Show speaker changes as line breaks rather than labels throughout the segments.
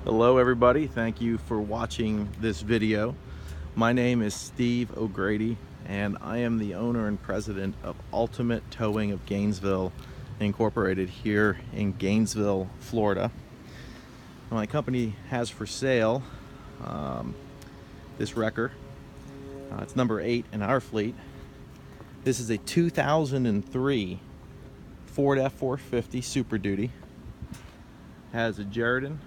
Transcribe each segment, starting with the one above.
Hello everybody, thank you for watching this video. My name is Steve O'Grady and I am the owner and president of Ultimate Towing of Gainesville Incorporated here in Gainesville, Florida. My company has for sale this wrecker. It's number 8 in our fleet. This is a 2003 Ford F450 Super Duty. Has a JerrDan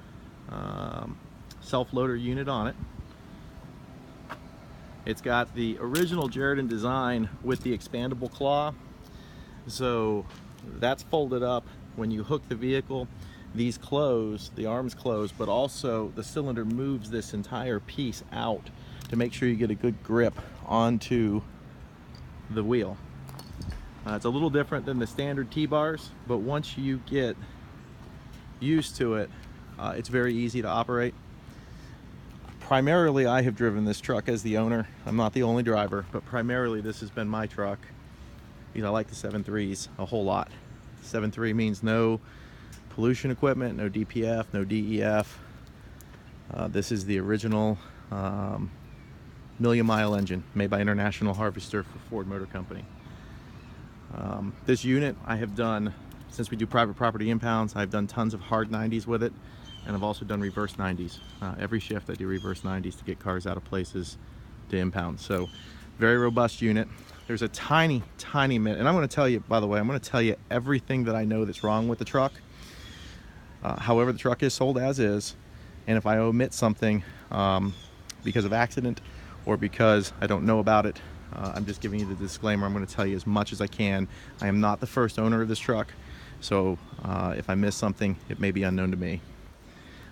self-loader unit on it. It's got the original JerrDan design with the expandable claw, so that's folded up. When you hook the vehicle, these close, the arms close, but also the cylinder moves this entire piece out to make sure you get a good grip onto the wheel. It's a little different than the standard T-bars, but once you get used to it, it's very easy to operate. Primarily, I have driven this truck as the owner. I'm not the only driver, but primarily this has been my truck. You know, I like the 7.3s a whole lot. 7.3 means no pollution equipment, no DPF, no DEF. This is the original million-mile engine made by International Harvester for Ford Motor Company. This unit I have done, since we do private property impounds, I've done tons of hard 90s with it, and I've also done reverse 90s. Every shift I do reverse 90s to get cars out of places to impound. So very robust unit. There's a tiny bit, and I'm going to tell you, by the way, I'm going to tell you everything that I know that's wrong with the truck. However, the truck is sold as is, and if I omit something because of accident or because I don't know about it, I'm just giving you the disclaimer. I'm going to tell you as much as I can. I am not the first owner of this truck, so if I miss something, it may be unknown to me.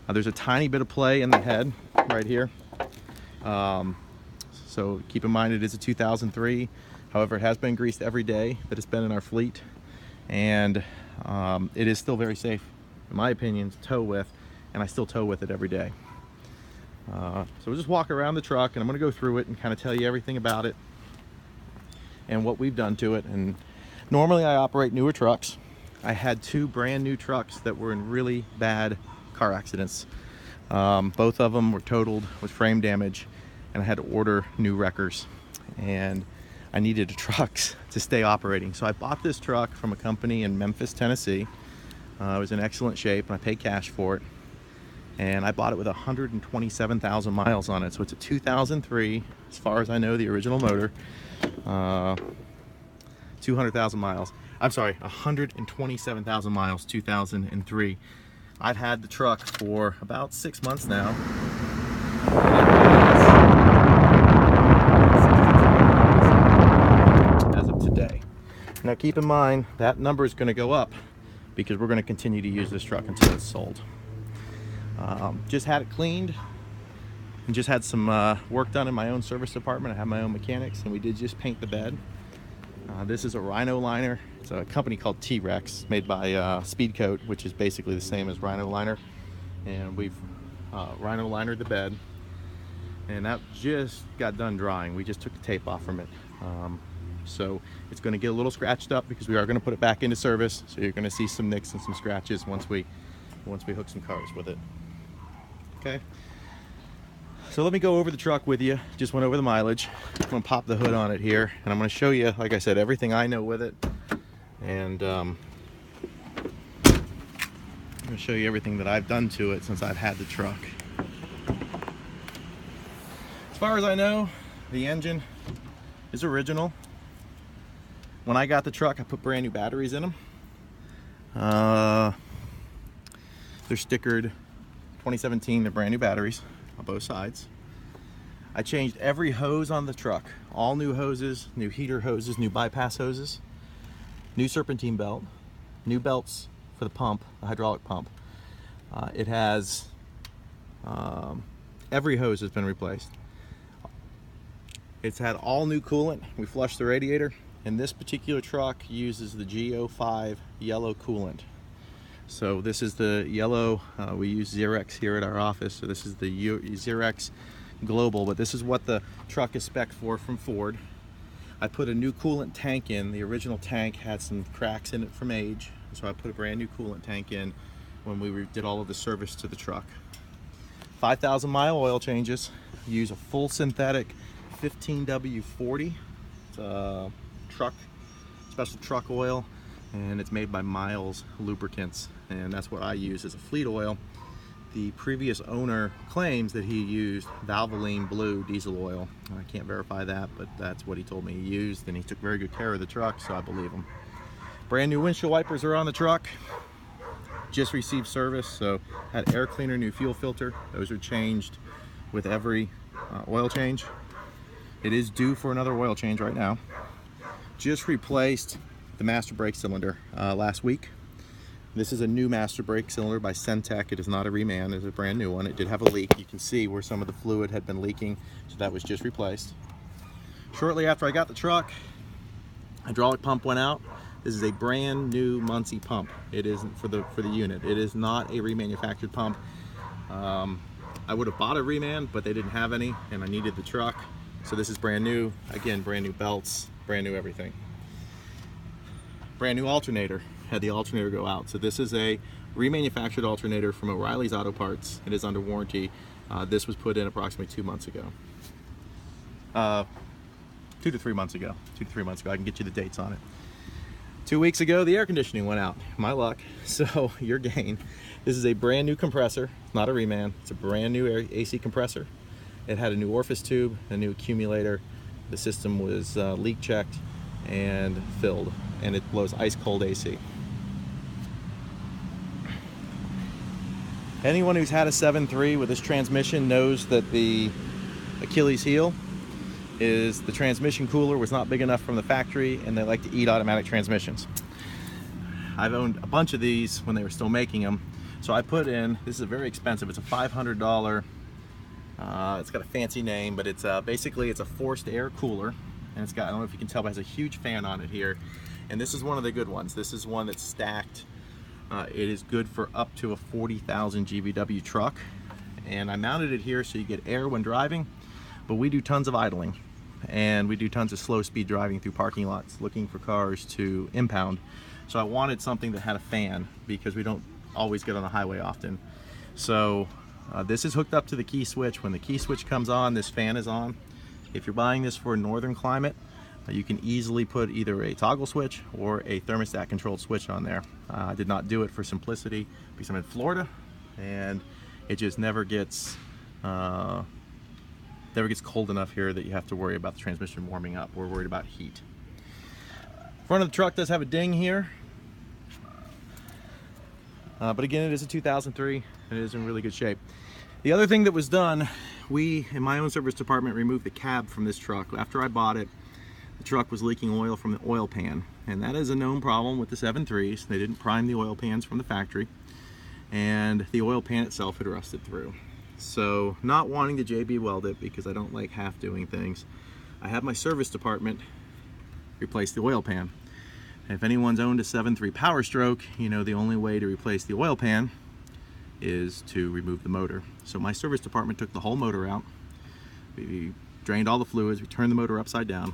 There's a tiny bit of play in the head right here. So keep in mind it is a 2003. However, it has been greased every day that it's been in our fleet, and it is still very safe, in my opinion, to tow with, and I still tow with it every day. So we'll just walk around the truck, and I'm going to go through it and kind of tell you everything about it and what we've done to it. And normally I operate newer trucks. I had 2 brand new trucks that were in really bad car accidents. Both of them were totaled with frame damage, and I had to order new wreckers, and I needed trucks to stay operating. So I bought this truck from a company in Memphis, Tennessee. It was in excellent shape, and I paid cash for it, and I bought it with 127,000 miles on it. So it's a 2003, as far as I know, the original motor. 200,000 miles. I'm sorry, 127,000 miles, 2003. I've had the truck for about 6 months now. As of today. Now keep in mind, that number is going to go up because we're going to continue to use this truck until it's sold. Just had it cleaned and just had some work done in my own service department. I have my own mechanics, and we did just paint the bed. This is a Rhino liner. It's a company called T-Rex, made by Speedcoat, which is basically the same as Rhino liner. And we've Rhino linered the bed, and that just got done drying. We just took the tape off from it. So it's going to get a little scratched up because we are going to put it back into service. So you're going to see some nicks and some scratches once we hook some cars with it. Okay. So let me go over the truck with you. Just went over the mileage. I'm going to pop the hood on it here, and I'm going to show you, like I said, everything I know with it. And I'm going to show you everything that I've done to it since I've had the truck. As far as I know, the engine is original. When I got the truck, I put brand new batteries in them. They're stickered 2017. They're brand new batteries on both sides. I changed every hose on the truck. All new hoses, new heater hoses, new bypass hoses, new serpentine belt, new belts for the pump, the hydraulic pump. It has, every hose has been replaced. It's had all new coolant. We flushed the radiator, and this particular truck uses the G05 yellow coolant. So this is the yellow, we use Xerox here at our office, so this is the Xerox Global, but this is what the truck is spec'd for from Ford. I put a new coolant tank in. The original tank had some cracks in it from age, so I put a brand new coolant tank in when we did all of the service to the truck. 5,000 mile oil changes. Use a full synthetic 15W40. It's a special truck oil, and it's made by Miles Lubricants, and that's what I use as a fleet oil. The previous owner claims that he used Valvoline Blue diesel oil. I can't verify that, but that's what he told me he used, and he took very good care of the truck, so I believe him. Brand new windshield wipers are on the truck. Just received service, so had air cleaner, new fuel filter. Those are changed with every oil change. It is due for another oil change right now. Just replaced the master brake cylinder last week. This is a new master brake cylinder by Centec. It is not a reman, it's a brand new one. It did have a leak. You can see where some of the fluid had been leaking, so that was just replaced. Shortly after I got the truck, hydraulic pump went out. This is a brand new Muncie pump. It isn't for the unit. It is not a remanufactured pump. I would have bought a reman, but they didn't have any, and I needed the truck. So this is brand new. Again, brand new belts, brand new everything. Brand new alternator. Had the alternator go out. So this is a remanufactured alternator from O'Reilly's Auto Parts. It is under warranty. This was put in approximately 2 months ago. 2 to 3 months ago. 2 to 3 months ago. I can get you the dates on it. 2 weeks ago, the air conditioning went out. My luck. So your gain. This is a brand new compressor. It's not a reman. It's a brand new AC compressor. It had a new orifice tube, a new accumulator. The system was leak checked and filled, and it blows ice cold AC. Anyone who's had a 7.3 with this transmission knows that the Achilles heel is the transmission cooler was not big enough from the factory, and they like to eat automatic transmissions. I've owned a bunch of these when they were still making them, so I put in, this is very expensive, it's a $500, it's got a fancy name, but it's basically it's a forced air cooler, and it's got, I don't know if you can tell, but it has a huge fan on it here, and this is one of the good ones. This is one that's stacked. It is good for up to a 40,000 GVW truck, and I mounted it here so you get air when driving, but we do tons of idling, and we do tons of slow speed driving through parking lots looking for cars to impound. So I wanted something that had a fan because we don't always get on the highway often. So this is hooked up to the key switch. When the key switch comes on, this fan is on. If you're buying this for a northern climate, you can easily put either a toggle switch or a thermostat controlled switch on there. I did not do it for simplicity because I'm in Florida, and it just never gets cold enough here that you have to worry about the transmission warming up. We're worried about heat. Front of the truck does have a ding here, but again, it is a 2003. It is in really good shape. The other thing that was done, we in my own service department removed the cab from this truck. After I bought it, the truck was leaking oil from the oil pan, and that is a known problem with the 7.3s. They didn't prime the oil pans from the factory, and the oil pan itself had rusted through. So, not wanting to JB weld it because I don't like half doing things, I had my service department replace the oil pan. And if anyone's owned a 7.3 Power Stroke, you know the only way to replace the oil pan is to remove the motor. So my service department took the whole motor out. We drained all the fluids, we turned the motor upside down,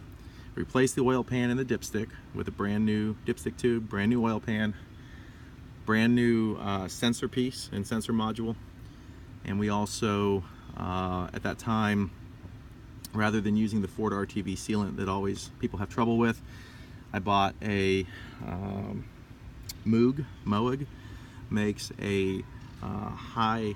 replaced the oil pan and the dipstick with a brand new dipstick tube, brand new oil pan, brand new sensor piece and sensor module. And we also, at that time, rather than using the Ford RTV sealant that always people have trouble with, I bought a Moog makes a high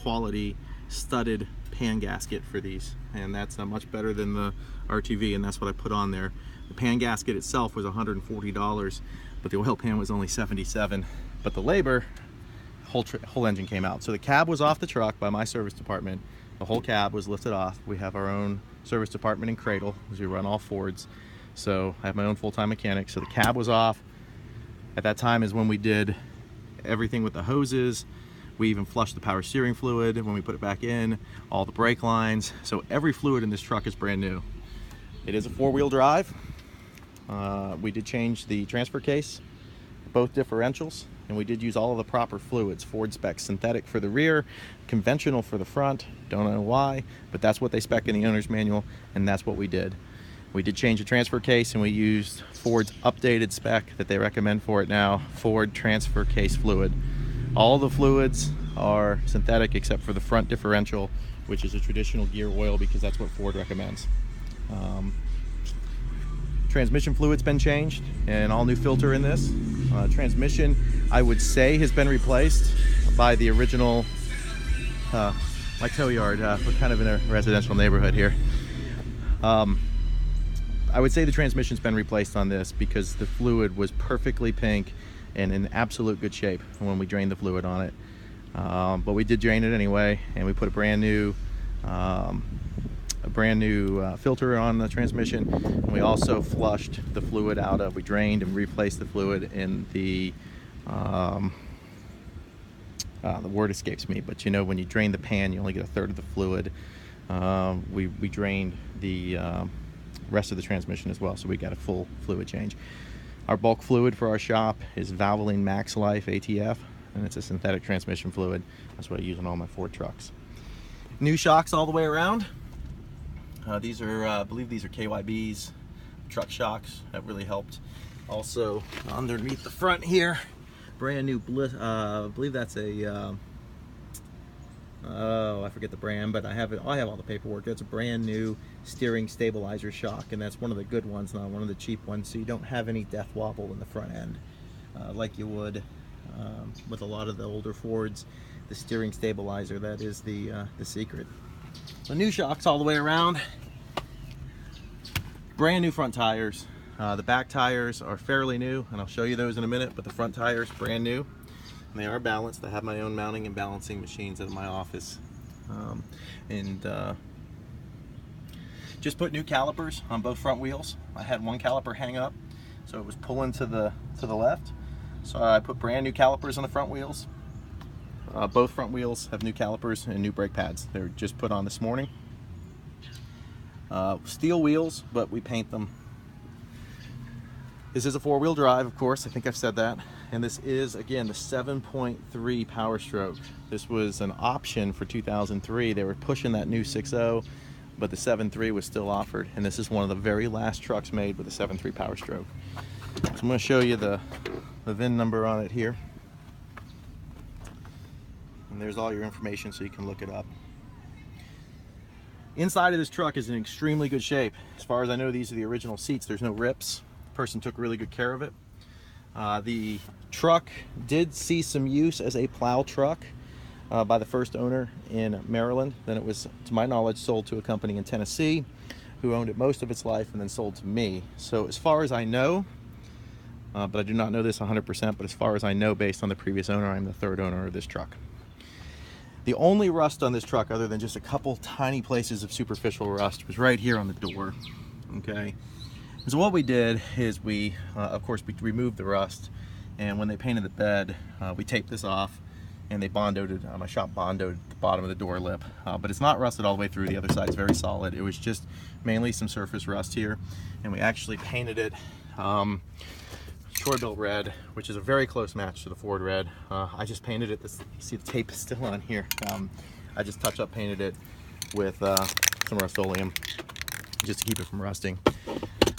quality studded pan gasket for these, and that's much better than the RTV, and that's what I put on there. The pan gasket itself was $140, but the oil pan was only $77. But the labor, whole engine came out. So the cab was off the truck by my service department. The whole cab was lifted off. We have our own service department in Cradle, because we run all Fords. So I have my own full-time mechanic. So the cab was off. At that time is when we did everything with the hoses. We even flushed the power steering fluid when we put it back in, all the brake lines. So every fluid in this truck is brand new. It is a four-wheel drive. We did change the transfer case, both differentials, and we did use all of the proper fluids. Ford spec synthetic for the rear, conventional for the front. Don't know why, but that's what they spec in the owner's manual, and that's what we did. We did change the transfer case, and we used Ford's updated spec that they recommend for it now, Ford transfer case fluid. All the fluids are synthetic except for the front differential, which is a traditional gear oil because that's what Ford recommends. Transmission fluid's been changed and all new filter in this. Transmission, I would say, has been replaced by the original, my tow yard. We're kind of in a residential neighborhood here. I would say the transmission's been replaced on this because the fluid was perfectly pink and in absolute good shape when we drained the fluid on it. But we did drain it anyway, and we put a brand new filter on the transmission. And we also flushed the fluid out of, we drained and replaced the fluid in the word escapes me, but you know, when you drain the pan, you only get a third of the fluid. We drained the rest of the transmission as well, so we got a full fluid change. Our bulk fluid for our shop is Valvoline Max Life ATF, and it's a synthetic transmission fluid. That's what I use on all my Ford trucks. New shocks all the way around. These are, I believe these are KYB's truck shocks. That really helped. Also, underneath the front here, brand new, I believe that's a, oh, I forget the brand, but I have all the paperwork. That's a brand new steering stabilizer shock, and that's one of the good ones, not one of the cheap ones, so you don't have any death wobble in the front end like you would with a lot of the older Fords. The steering stabilizer, that is the secret. The new shocks all the way around. Brand new front tires. The back tires are fairly new, and I'll show you those in a minute, but the front tires, brand new. And they are balanced. I have my own mounting and balancing machines at my office. Just put new calipers on both front wheels. I had one caliper hang up, so it was pulling to the left. So I put brand new calipers on the front wheels. Both front wheels have new calipers and new brake pads. They were just put on this morning. Steel wheels, but we paint them. This is a four-wheel drive, of course. I think I've said that. And this is, again, the 7.3 Power Stroke. This was an option for 2003. They were pushing that new 6.0, but the 7.3 was still offered. And this is one of the very last trucks made with a 7.3 Power Stroke. So I'm going to show you the VIN number on it here. And there's all your information so you can look it up. Inside of this truck is in extremely good shape. As far as I know, these are the original seats. There's no rips. The person took really good care of it. The truck did see some use as a plow truck by the first owner in Maryland. Then it was, to my knowledge, sold to a company in Tennessee who owned it most of its life and then sold to me. So as far as I know, but I do not know this 100%, but as far as I know, based on the previous owner, I'm the third owner of this truck. The only rust on this truck, other than just a couple tiny places of superficial rust, was right here on the door, okay? And so what we did is we, of course, we removed the rust, and when they painted the bed, we taped this off, and they bondoed, my shop bondoed the bottom of the door lip. But it's not rusted all the way through. The other side's very solid. It was just mainly some surface rust here, and we actually painted it Troy-Bilt red, which is a very close match to the Ford red. I just painted it, you see the tape is still on here. I just touch-up painted it with some Rust-Oleum just to keep it from rusting.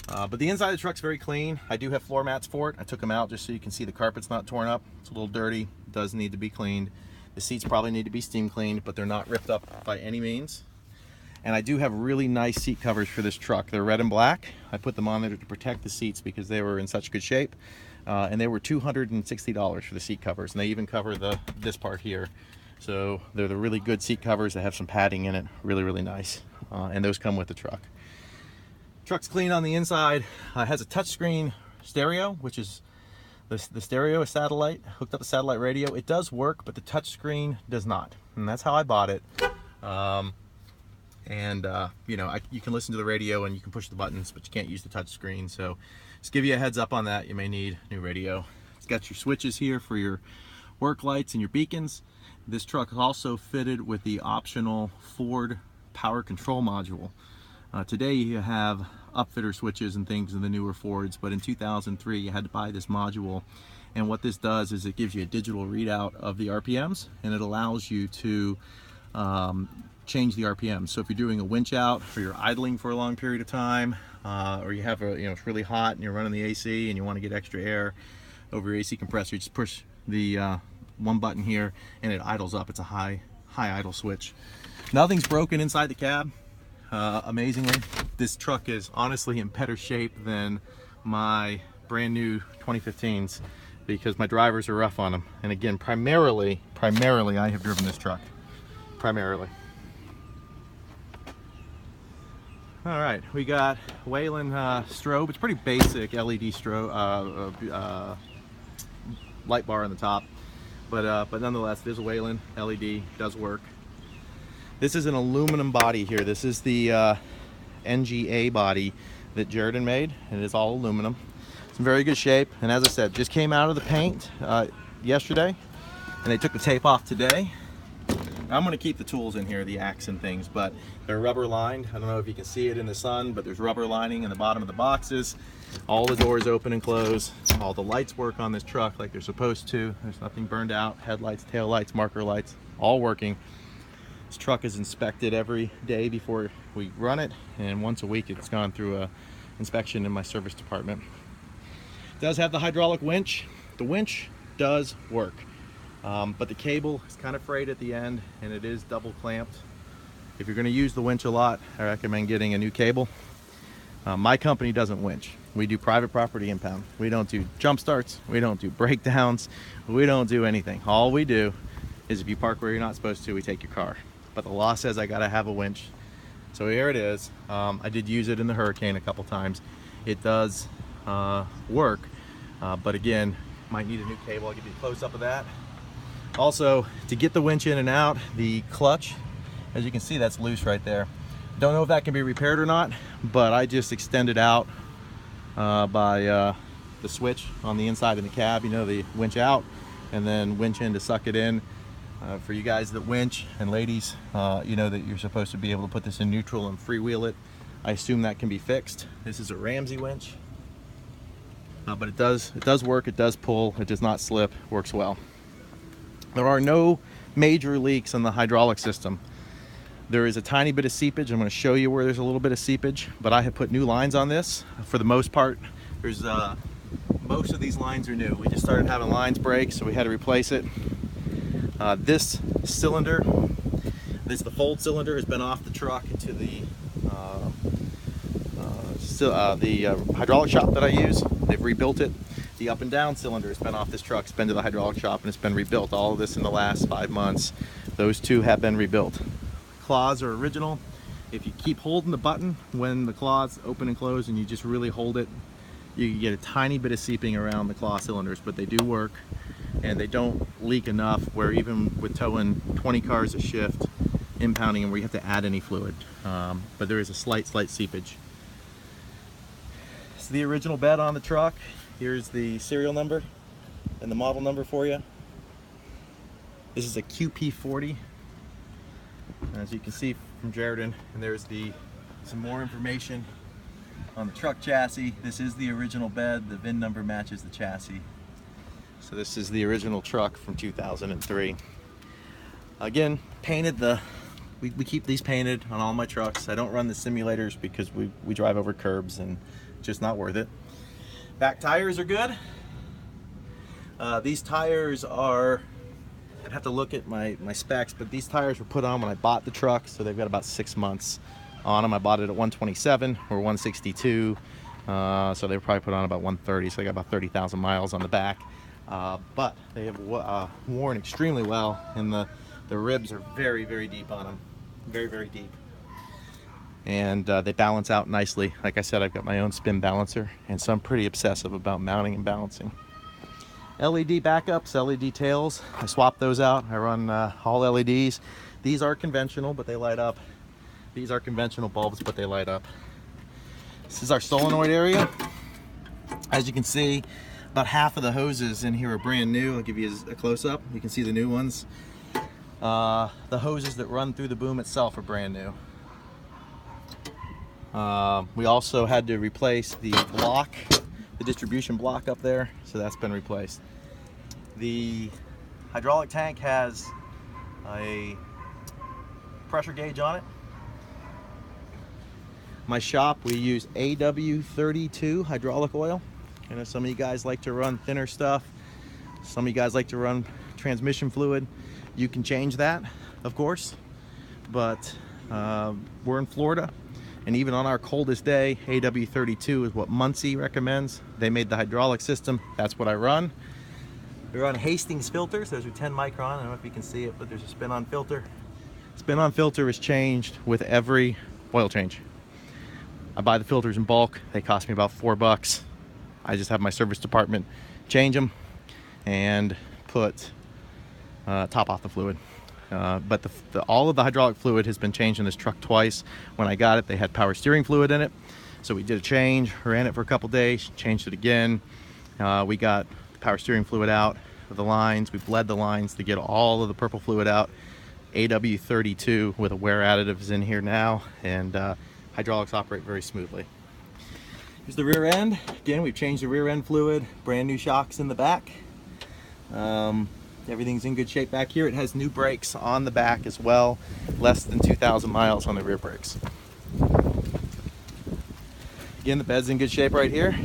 But the inside of the truck's very clean. I do have floor mats for it. I took them out just so you can see the carpet's not torn up. It's a little dirty, it does need to be cleaned. The seats probably need to be steam cleaned, but they're not ripped up by any means. And I do have really nice seat covers for this truck. They're red and black. I put them on there to protect the seats because they were in such good shape. And they were $260 for the seat covers. And they even cover this part here. So they're the really good seat covers. They have some padding in it. Really, really nice. And those come with the truck. Truck's clean on the inside. It has a touchscreen stereo, which is the stereo is satellite, hooked up a satellite radio. It does work, but the touchscreen does not. And that's how I bought it. You know, you can listen to the radio and you can push the buttons, but you can't use the touch screen. So just give you a heads up on that. You may need new radio. It's got your switches here for your work lights and your beacons. This truck is also fitted with the optional Ford power control module. Today you have upfitter switches and things in the newer Fords, but in 2003 you had to buy this module. And what this does is it gives you a digital readout of the RPMs, and it allows you to change the RPM. So if you're doing a winch out, or you're idling for a long period of time, or you have it's really hot and you're running the AC and you want to get extra air over your AC compressor, you just push the one button here and it idles up. It's a high idle switch. Nothing's broken inside the cab. Amazingly, this truck is honestly in better shape than my brand new 2015s because my drivers are rough on them. And again, primarily I have driven this truck. Primarily. All right, we got Wayland strobe. It's pretty basic LED strobe, light bar on the top, but nonetheless, there's a Wayland LED. Does work. This is an aluminum body here. This is the NGA body that JerrDan made. It is all aluminum. It's in very good shape, and as I said, just came out of the paint yesterday, and they took the tape off today. I'm going to keep the tools in here, the axe and things, but they're rubber lined. I don't know if you can see it in the sun, but there's rubber lining in the bottom of the boxes. All the doors open and close. All the lights work on this truck like they're supposed to. There's nothing burned out. Headlights, tail lights, marker lights, all working. This truck is inspected every day before we run it, and once a week it's gone through a inspection in my service department. It does have the hydraulic winch. The winch does work. But the cable is kind of frayed at the end, and it is double clamped. If you're going to use the winch a lot, I recommend getting a new cable. My company doesn't winch. We do private property impound. We don't do jump starts. We don't do breakdowns. We don't do anything. All we do is if you park where you're not supposed to, we take your car. But the law says I got to have a winch. So here it is. I did use it in the hurricane a couple times. It does work, but again, might need a new cable. I'll give you a close-up of that. Also, to get the winch in and out, the clutch, as you can see, that's loose right there. Don't know if that can be repaired or not, but I just extended out by the switch on the inside of the cab, you know, the winch out and then winch in to suck it in. For you guys that winch, and ladies, you know that you're supposed to be able to put this in neutral and freewheel it. I assume that can be fixed. This is a Ramsey winch, but it does work, it does pull, it does not slip, works well. There are no major leaks in the hydraulic system. There is a tiny bit of seepage. I'm going to show you where there's a little bit of seepage, but I have put new lines on this. For the most part, there's most of these lines are new. We just started having lines break, so we had to replace it. This cylinder, the fold cylinder, has been off the truck into the hydraulic shop that I use. They've rebuilt it. The up and down cylinder has been off this truck. It's been to the hydraulic shop and it's been rebuilt. All of this in the last 5 months. Those two have been rebuilt. Claws are original. If you keep holding the button when the claws open and close and you just really hold it, you get a tiny bit of seeping around the claw cylinders, but they do work and they don't leak enough where even with towing 20 cars a shift, impounding them where you have to add any fluid. But there is a slight seepage. It's the original bed on the truck. Here's the serial number and the model number for you. This is a QP40, as you can see from JerrDan, and there's some more information on the truck chassis. This is the original bed. The VIN number matches the chassis. So this is the original truck from 2003. Again, painted we keep these painted on all my trucks. I don't run the simulators because we drive over curbs and it's just not worth it. Back tires are good. These tires are, I'd have to look at my specs, but these tires were put on when I bought the truck, so they've got about 6 months on them. I bought it at 127 or 162, so they were probably put on about 130, so they got about 30,000 miles on the back. But they have worn extremely well, and the ribs are very, very deep on them. Very, very deep. And they balance out nicely. Like I said, I've got my own spin balancer, and so I'm pretty obsessive about mounting and balancing. LED backups, LED tails, I swap those out. I run all LEDs. These are conventional, but they light up. These are conventional bulbs, but they light up. This is our solenoid area. As you can see, about half of the hoses in here are brand new. I'll give you a close-up. You can see the new ones. The hoses that run through the boom itself are brand new. We also had to replace the block, the distribution block up there, so that's been replaced. The hydraulic tank has a pressure gauge on it. My shop, we use AW32 hydraulic oil. I know some of you guys like to run thinner stuff. Some of you guys like to run transmission fluid, you can change that, of course, but we're in Florida, and even on our coldest day, AW32 is what Muncie recommends. They made the hydraulic system. That's what I run. We run Hastings filters. Those are 10 micron. I don't know if you can see it, but there's a spin-on filter. Spin-on filter is changed with every oil change. I buy the filters in bulk. They cost me about $4. I just have my service department change them and put top off the fluid. But all of the hydraulic fluid has been changed in this truck twice. When I got it, they had power steering fluid in it. So we did a change, ran it for a couple days, changed it again. We got the power steering fluid out of the lines. We bled the lines to get all of the purple fluid out. AW32 with a wear additive is in here now, and hydraulics operate very smoothly. Here's the rear end. Again, we've changed the rear end fluid, brand new shocks in the back. Everything's in good shape back here. It has new brakes on the back as well, less than 2,000 miles on the rear brakes. Again, the bed's in good shape right here.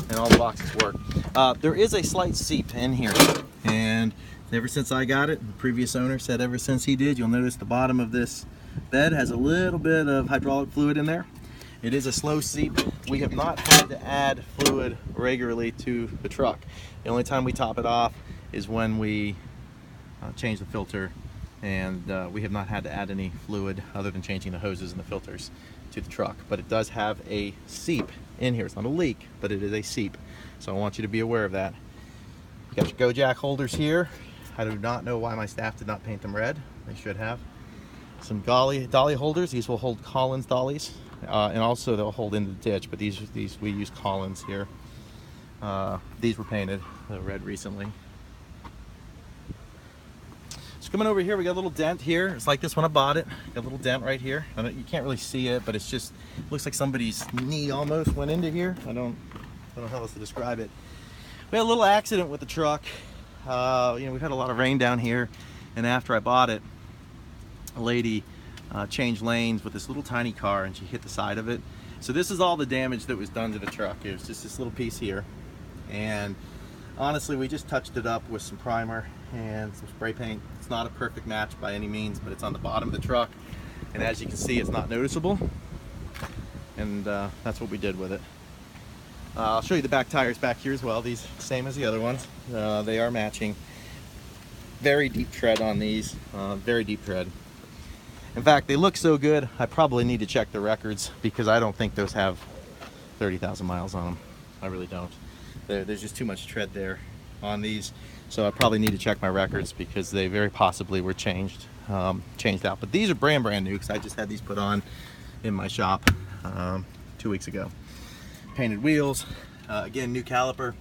And all the boxes work. There is a slight seep in here, and ever since I got it, the previous owner said ever since he did, you'll notice the bottom of this bed has a little bit of hydraulic fluid in there. It is a slow seep. We have not had to add fluid regularly to the truck. The only time we top it off is when we change the filter, and we have not had to add any fluid other than changing the hoses and the filters to the truck. But it does have a seep in here. It's not a leak, but it is a seep. So I want you to be aware of that. You got your Go Jack holders here. I do not know why my staff did not paint them red. They should have. Some dolly holders. These will hold Collins dollies, and also they'll hold into the ditch. But these we use Collins here. These were painted red recently. So coming over here, we got a little dent here. It's like this when I bought it. Got a little dent right here. You can't really see it, but it's just looks like somebody's knee almost went into here. I don't know how else to describe it. We had a little accident with the truck. You know, we've had a lot of rain down here, and after I bought it, a lady changed lanes with this little tiny car, and she hit the side of it. So this is all the damage that was done to the truck. It was just this little piece here, and honestly, we just touched it up with some primer and some spray paint. It's not a perfect match by any means, but it's on the bottom of the truck, and as you can see, it's not noticeable, and that's what we did with it. I'll show you the back tires back here as well. These same as the other ones. They are matching. Very deep tread on these. Very deep tread. In fact, they look so good, I probably need to check the records because I don't think those have 30,000 miles on them. I really don't. There's just too much tread there on these. So I probably need to check my records because they very possibly were changed out. But these are brand new because I just had these put on in my shop 2 weeks ago. Painted wheels, again, new caliper,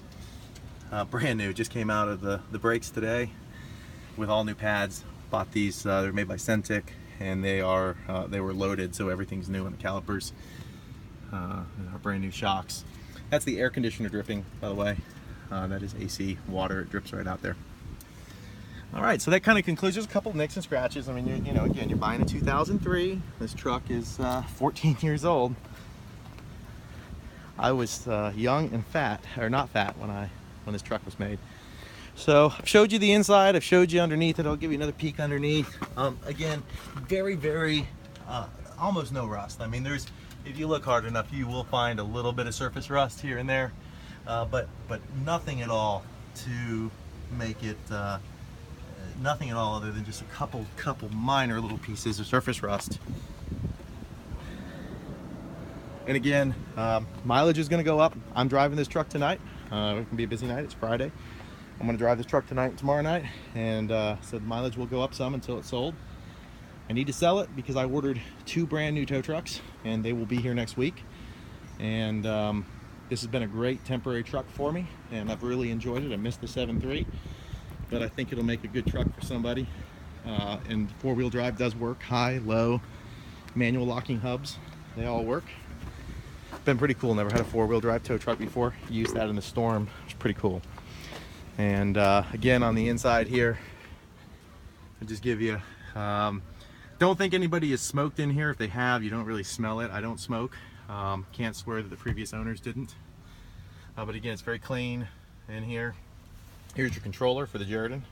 brand new, just came out of the brakes today with all new pads. Bought these, they're made by Centec, and they were loaded, so everything's new on the calipers. Our brand new shocks. That's the air conditioner dripping, by the way. That is AC water, it drips right out there. All right, so that kind of concludes. There's a couple nicks and scratches. I mean, you know, again, you're buying a 2003. This truck is 14 years old. I was young and fat, or not fat, when this truck was made. So I've showed you the inside, I've showed you underneath it. I'll give you another peek underneath. Again, very, almost no rust. I mean, if you look hard enough, you will find a little bit of surface rust here and there, but nothing at all to make it, nothing at all other than just a couple minor little pieces of surface rust. And again, mileage is going to go up. I'm driving this truck tonight. It can be a busy night. It's Friday. I'm going to drive this truck tonight and tomorrow night, and so the mileage will go up some until it's sold. I need to sell it because I ordered 2 brand new tow trucks, and they will be here next week. And this has been a great temporary truck for me, and I've really enjoyed it. I missed the 7.3, but I think it'll make a good truck for somebody. And 4-wheel drive does work. High, low, manual locking hubs, they all work. Been pretty cool. Never had a 4-wheel drive tow truck before. Used that in the storm. It's pretty cool. And again, on the inside here, I'll just give you, don't think anybody has smoked in here. If they have, you don't really smell it. I don't smoke. Can't swear that the previous owners didn't. But again, it's very clean in here. Here's your controller for the JerrDan.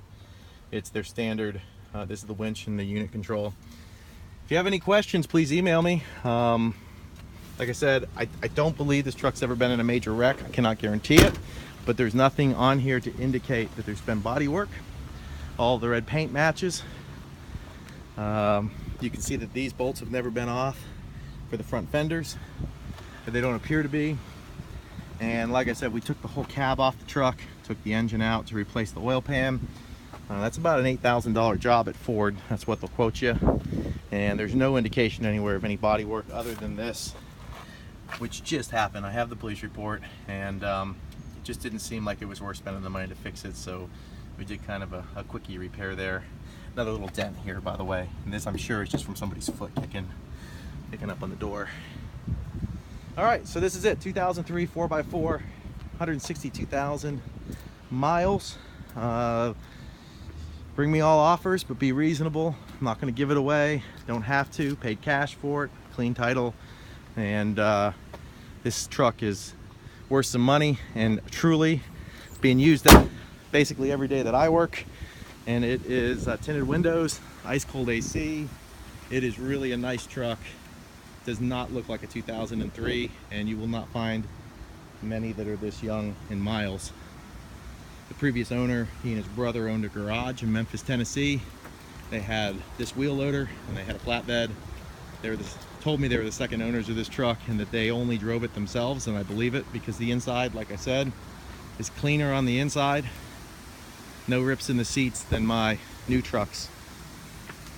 It's their standard. This is the winch and the unit control. If you have any questions, please email me. Like I said, I don't believe this truck's ever been in a major wreck. I cannot guarantee it, but there's nothing on here to indicate that there's been body work. All the red paint matches. You can see that these bolts have never been off for the front fenders. They don't appear to be. And like I said, we took the whole cab off the truck, took the engine out to replace the oil pan. That's about an $8,000 job at Ford. That's what they'll quote you. And there's no indication anywhere of any body work other than this, which just happened. I have the police report, and it just didn't seem like it was worth spending the money to fix it, so we did kind of a quickie repair there. Another little dent here, by the way. And this, I'm sure, is just from somebody's foot kicking up on the door. All right, so this is it. 2003 4x4, 162,000 miles. Bring me all offers, but be reasonable. I'm not going to give it away. Don't have to. Paid cash for it. Clean title. And this truck is worth some money, and truly being used basically every day that I work. And it is tinted windows, ice cold AC. It is really a nice truck. Does not look like a 2003, and you will not find many that are this young in miles. The previous owner, he and his brother owned a garage in Memphis, Tennessee. They had this wheel loader and they had a flatbed. They told me they were the second owners of this truck, and that they only drove it themselves, and I believe it, because the inside, like I said, is cleaner on the inside. No rips in the seats than my new trucks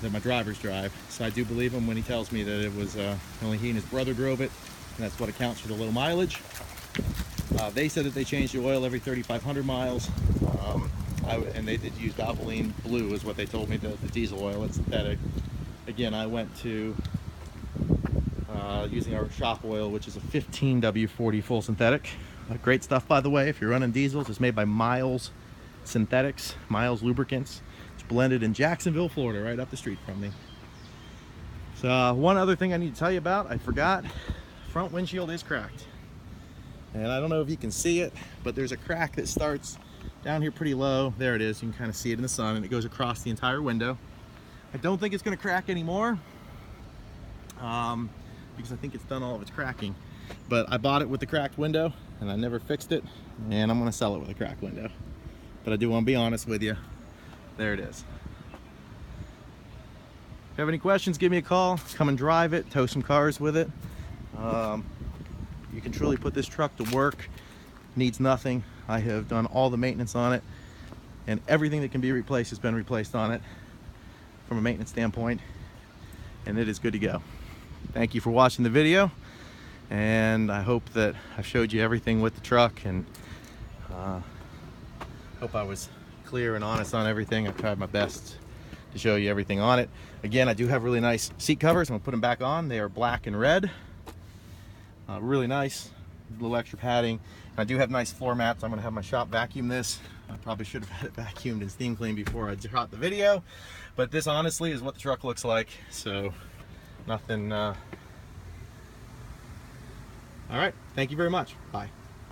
that my drivers drive. So I do believe him when he tells me that it was only he and his brother drove it, and that's what accounts for the low mileage. They said that they changed the oil every 3,500 miles, and they did use Valvoline Blue is what they told me, the diesel oil. It's synthetic. Again, I went to using our shop oil, which is a 15W40 full synthetic. Great stuff, by the way. If you're running diesels, it's made by Miles Synthetics, Miles Lubricants. It's blended in Jacksonville, Florida, right up the street from me. So one other thing I need to tell you about, I forgot. Front windshield is cracked. And I don't know if you can see it, but there's a crack that starts down here pretty low. There it is. You can kind of see it in the sun, and it goes across the entire window. I don't think it's going to crack anymore because I think it's done all of its cracking. But I bought it with the cracked window, and I never fixed it, and I'm going to sell it with a cracked window. But I do want to be honest with you. There it is. If you have any questions, give me a call. Come and drive it, tow some cars with it. You can truly put this truck to work. Needs nothing. I have done all the maintenance on it, and everything that can be replaced has been replaced on it from a maintenance standpoint, and it is good to go. Thank you for watching the video, and I hope that I've showed you everything with the truck, and hope I was clear and honest on everything. I've tried my best to show you everything on it. Again, I do have really nice seat covers. I'm gonna put them back on. They are black and red. Really nice. A little extra padding. I do have nice floor mats. I'm gonna have my shop vacuum this. I probably should have had it vacuumed and steam cleaned before I shot the video, but this honestly is what the truck looks like. So nothing. All right. Thank you very much. Bye.